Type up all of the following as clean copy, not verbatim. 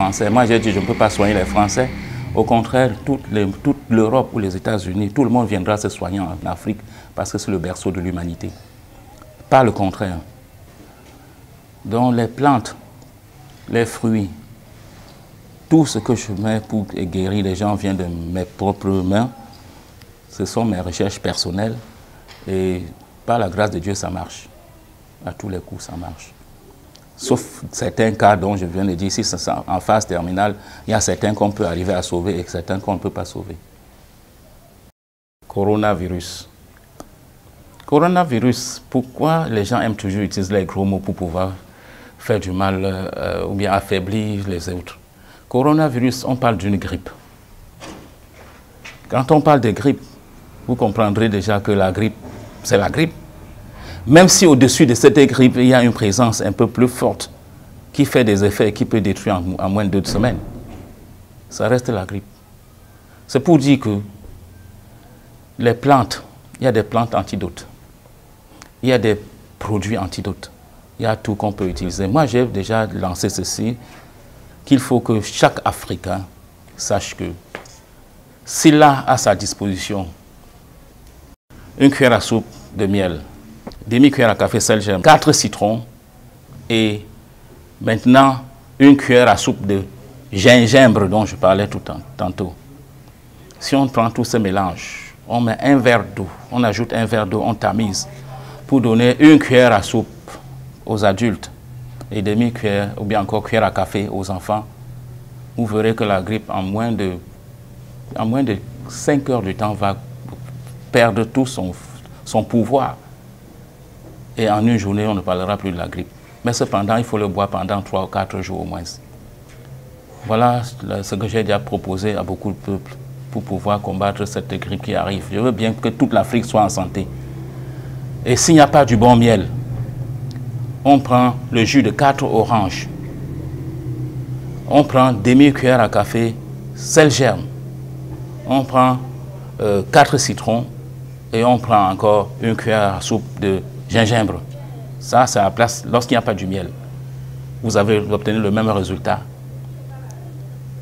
Français. Moi, j'ai dit, je ne peux pas soigner les Français. Au contraire, toute l'Europe ou les États-Unis, tout le monde viendra se soigner en Afrique parce que c'est le berceau de l'humanité. Pas le contraire. Donc les plantes, les fruits, tout ce que je mets pour guérir les gens vient de mes propres mains. Ce sont mes recherches personnelles et par la grâce de Dieu, ça marche. À tous les coups, ça marche. Sauf certains cas dont je viens de dire, si c'est en phase terminale, il y a certains qu'on peut arriver à sauver et certains qu'on ne peut pas sauver. Coronavirus. Coronavirus, pourquoi les gens aiment toujours utiliser les gros mots pour pouvoir faire du mal ou bien affaiblir les autres? Coronavirus, on parle d'une grippe. Quand on parle de grippe, vous comprendrez déjà que la grippe, c'est la grippe. Même si au-dessus de cette grippe, il y a une présence un peu plus forte qui fait des effets et qui peut détruire en moins de 2 semaines, ça reste la grippe. C'est pour dire que les plantes, il y a des plantes antidotes, il y a des produits antidotes, il y a tout qu'on peut utiliser. Moi, j'ai déjà lancé ceci, qu'il faut que chaque Africain sache que s'il a à sa disposition une cuillère à soupe de miel, demi-cuillère à café sel germe, 4 citrons et maintenant une cuillère à soupe de gingembre dont je parlais tantôt. Si on prend tous ces mélanges, on met un verre d'eau, on ajoute un verre d'eau, on tamise pour donner une cuillère à soupe aux adultes et demi-cuillère ou bien encore cuillère à café aux enfants, vous verrez que la grippe en moins de 5 heures de temps va perdre tout son pouvoir. Et en une journée, on ne parlera plus de la grippe. Mais cependant, il faut le boire pendant 3 ou 4 jours au moins. Voilà ce que j'ai déjà proposé à beaucoup de peuples pour pouvoir combattre cette grippe qui arrive. Je veux bien que toute l'Afrique soit en santé. Et s'il n'y a pas du bon miel, on prend le jus de 4 oranges. On prend demi-cuillère à café sel germe. On prend 4 citrons et on prend encore une cuillère à soupe de gingembre. Ça, c'est à la place lorsqu'il n'y a pas du miel. Vous avez obtenu le même résultat.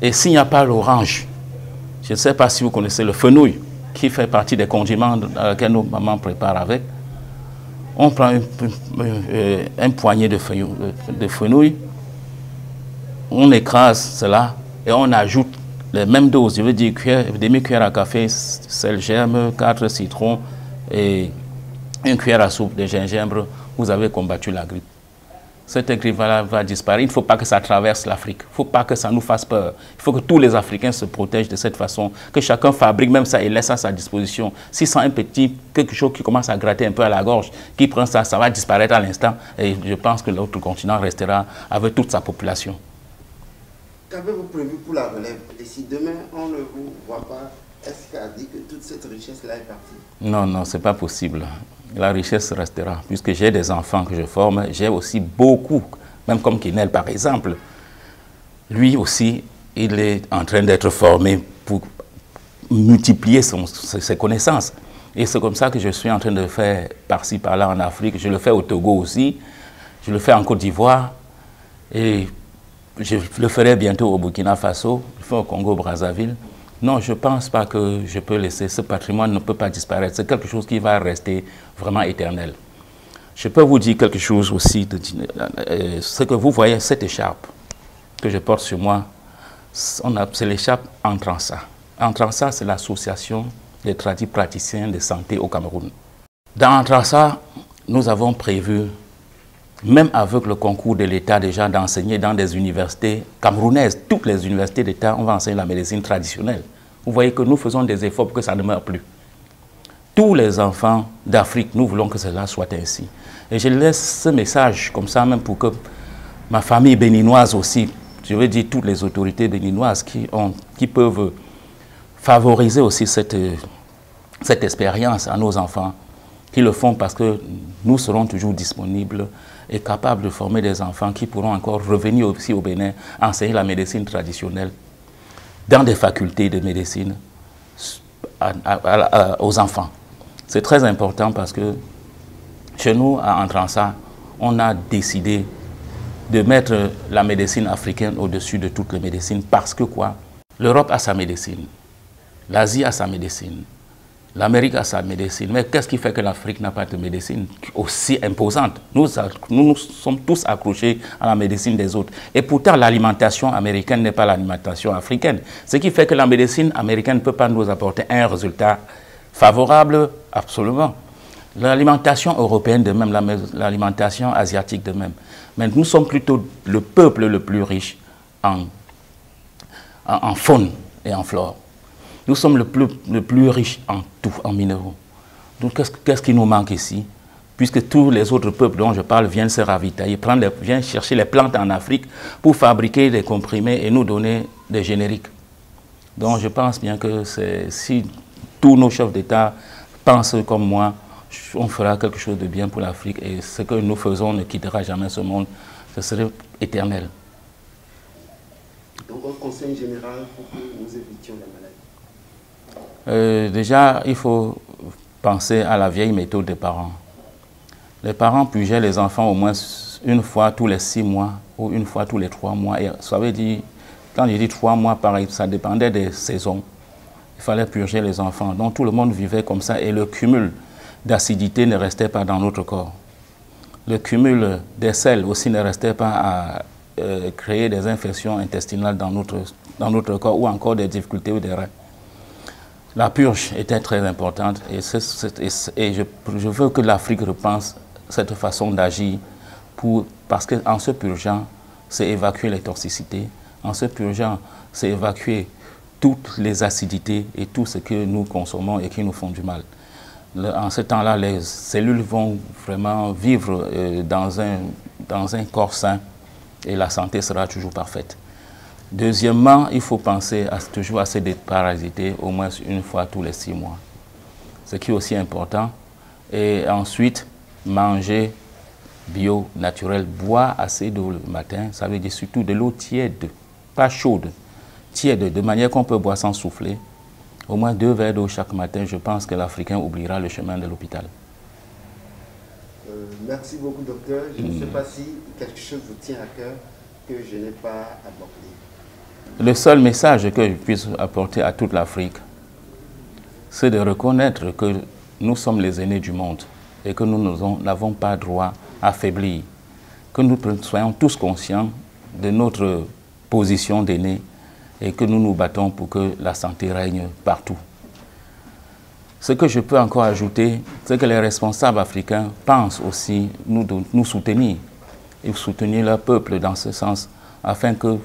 Et s'il n'y a pas l'orange, je ne sais pas si vous connaissez le fenouil, qui fait partie des condiments que nos mamans préparent avec. On prend un poignet de fenouil, on écrase cela et on ajoute les mêmes doses, je veux dire demi-cuillère à café, sel germe, 4 citrons et une cuillère à soupe de gingembre, vous avez combattu la grippe. Cette grippe va disparaître. Il ne faut pas que ça traverse l'Afrique. Il ne faut pas que ça nous fasse peur. Il faut que tous les Africains se protègent de cette façon, que chacun fabrique même ça et laisse à sa disposition. S'il sent un petit quelque chose qui commence à gratter un peu à la gorge, qui prend ça, ça va disparaître à l'instant. Et je pense que l'autre continent restera avec toute sa population. Qu'avez-vous prévu pour la relève? Et si demain on ne vous voit pas, est-ce qu'à dire que toute cette richesse-là est partie? Non, non, ce n'est pas possible. La richesse restera, puisque j'ai des enfants que je forme, j'ai aussi beaucoup, même comme Kinel par exemple. Lui aussi, il est en train d'être formé pour multiplier ses connaissances. Et c'est comme ça que je suis en train de faire par-ci, par-là en Afrique. Je le fais au Togo aussi, je le fais en Côte d'Ivoire, et je le ferai bientôt au Burkina Faso, je le fais au Congo-Brazzaville. Non, je ne pense pas que je peux laisser, ce patrimoine ne peut pas disparaître. C'est quelque chose qui va rester vraiment éternel. Je peux vous dire quelque chose aussi, ce que vous voyez, cette écharpe que je porte sur moi, c'est l'écharpe Antransa. Antransa, c'est l'association des praticiens de santé au Cameroun. Dans Antransa, nous avons prévu, même avec le concours de l'État déjà, d'enseigner dans des universités camerounaises, toutes les universités d'État, on va enseigner la médecine traditionnelle. Vous voyez que nous faisons des efforts pour que ça ne meure plus. Tous les enfants d'Afrique, nous voulons que cela soit ainsi. Et je laisse ce message comme ça, même pour que ma famille béninoise aussi, je veux dire toutes les autorités béninoises qui peuvent favoriser aussi cette expérience à nos enfants, qui le font parce que nous serons toujours disponibles et capables de former des enfants qui pourront encore revenir aussi au Bénin, enseigner la médecine traditionnelle dans des facultés de médecine aux enfants. C'est très important parce que chez nous, à Antransa, on a décidé de mettre la médecine africaine au-dessus de toutes les médecines. Parce que quoi? L'Europe a sa médecine, l'Asie a sa médecine, l'Amérique a sa médecine. Mais qu'est-ce qui fait que l'Afrique n'a pas de médecine aussi imposante? Nous sommes tous accrochés à la médecine des autres. Et pourtant, l'alimentation américaine n'est pas l'alimentation africaine. Ce qui fait que la médecine américaine ne peut pas nous apporter un résultat favorable, absolument. L'alimentation européenne de même, l'alimentation asiatique de même. Mais nous sommes plutôt le peuple le plus riche en faune et en flore. Nous sommes le plus riche en tout, en minéraux. Donc qu'est-ce qui nous manque ici? Puisque tous les autres peuples dont je parle viennent se ravitailler, viennent chercher les plantes en Afrique pour fabriquer des comprimés et nous donner des génériques. Donc je pense bien que si tous nos chefs d'État pensent comme moi, on fera quelque chose de bien pour l'Afrique et ce que nous faisons ne quittera jamais ce monde, ce serait éternel. Donc un conseil général pour que nous évitions la maladie? Déjà, il faut penser à la vieille méthode des parents. Les parents pugeaient les enfants au moins une fois tous les 6 mois ou une fois tous les 3 mois. Et ça veut dire, quand je dis 3 mois, pareil, ça dépendait des saisons. Il fallait purger les enfants. Donc tout le monde vivait comme ça et le cumul d'acidité ne restait pas dans notre corps. Le cumul des sels aussi ne restait pas à créer des infections intestinales dans notre corps ou encore des difficultés ou des reins. La purge était très importante et je veux que l'Afrique repense cette façon d'agir parce qu'en se purgeant, c'est évacuer les toxicités. En se purgeant, c'est évacuer toutes les acidités et tout ce que nous consommons et qui nous font du mal. En ce temps-là, les cellules vont vraiment vivre dans un corps sain et la santé sera toujours parfaite. Deuxièmement, il faut penser toujours à se déparasiter au moins une fois tous les 6 mois. Ce qui est aussi important. Et ensuite, manger bio, naturel, boire assez d'eau le matin. Ça veut dire surtout de l'eau tiède, pas chaude, tiède, de manière qu'on peut boire sans souffler. Au moins 2 verres d'eau chaque matin, je pense que l'Africain oubliera le chemin de l'hôpital. Merci beaucoup, docteur. Je ne sais pas si quelque chose vous tient à cœur que je n'ai pas abordé. Le seul message que je puisse apporter à toute l'Afrique, c'est de reconnaître que nous sommes les aînés du monde et que nous n'avons pas droit à faiblir. Que nous soyons tous conscients de notre position d'aînés et que nous nous battons pour que la santé règne partout. Ce que je peux encore ajouter, c'est que les responsables africains pensent aussi nous soutenir et soutenir leur peuple dans ce sens, afin que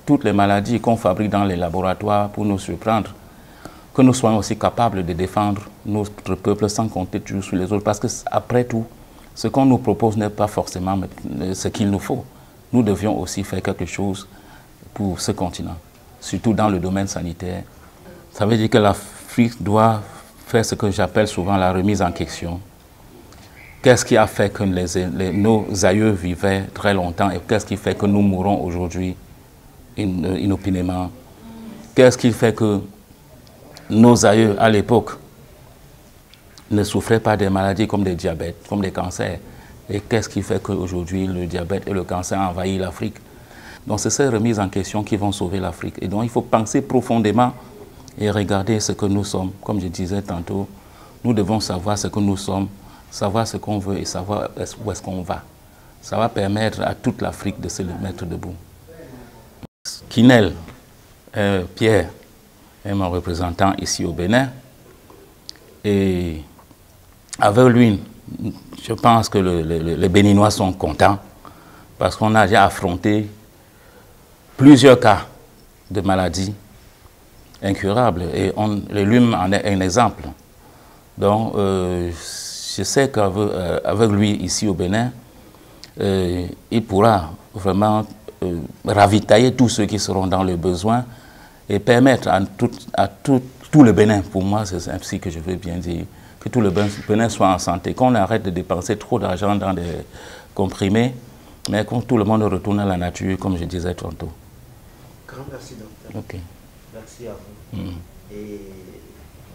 toutes les maladies qu'on fabrique dans les laboratoires pour nous surprendre, que nous soyons aussi capables de défendre notre peuple sans compter toujours sur les autres. Parce que après tout, ce qu'on nous propose n'est pas forcément ce qu'il nous faut. Nous devions aussi faire quelque chose pour ce continent, surtout dans le domaine sanitaire. Ça veut dire que l'Afrique doit faire ce que j'appelle souvent la remise en question. Qu'est-ce qui a fait que nos aïeux vivaient très longtemps et qu'est-ce qui fait que nous mourons aujourd'hui inopinément? Qu'est-ce qui fait que nos aïeux à l'époque ne souffraient pas des maladies comme des diabètes, comme des cancers? Et qu'est-ce qui fait qu'aujourd'hui le diabète et le cancer ont envahi l'Afrique? Donc c'est ces remises en question qui vont sauver l'Afrique. Et donc il faut penser profondément et regarder ce que nous sommes. Comme je disais tantôt, nous devons savoir ce que nous sommes, savoir ce qu'on veut et savoir où est-ce qu'on va. Ça va permettre à toute l'Afrique de se mettre debout. Kinel Pierre est mon représentant ici au Bénin. Et avec lui, je pense que les Béninois sont contents parce qu'on a déjà affronté plusieurs cas de maladies incurables et le rhume en est un exemple. Donc, je sais qu'avec lui ici au Bénin, il pourra vraiment ravitailler tous ceux qui seront dans le besoin et permettre à tout le Bénin, pour moi c'est ainsi que je veux bien dire, que tout le Bénin soit en santé, qu'on arrête de dépenser trop d'argent dans des comprimés, mais que tout le monde retourne à la nature, comme je disais tantôt. Grand merci, docteur. Okay. Merci à vous. Et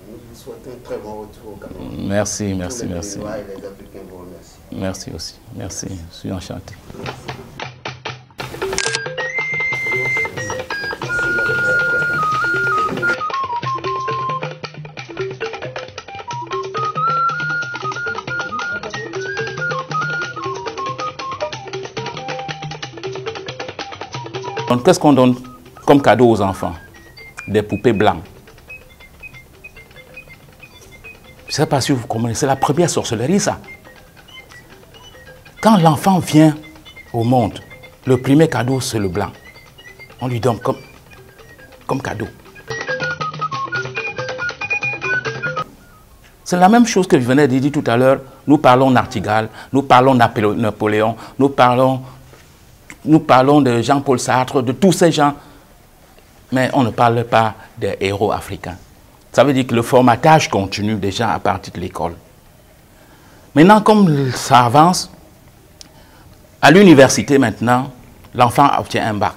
nous vous souhaitons un très bon retour au Cameroun. Merci, merci, merci. Les Béninois et les Africains vous remercient. Merci aussi. Merci. Je suis enchanté. Merci. Donc, qu'est-ce qu'on donne comme cadeau aux enfants? Des poupées blanches. Je ne sais pas si vous comprenez, c'est la première sorcellerie, ça. Quand l'enfant vient au monde, le premier cadeau, c'est le blanc. On lui donne comme cadeau. C'est la même chose que je venais de dire tout à l'heure. Nous parlons Nartigal, nous parlons Napoléon, nous parlons de Jean-Paul Sartre, de tous ces gens. Mais on ne parle pas des héros africains. Ça veut dire que le formatage continue déjà à partir de l'école. Maintenant, comme ça avance, à l'université maintenant, l'enfant obtient un bac.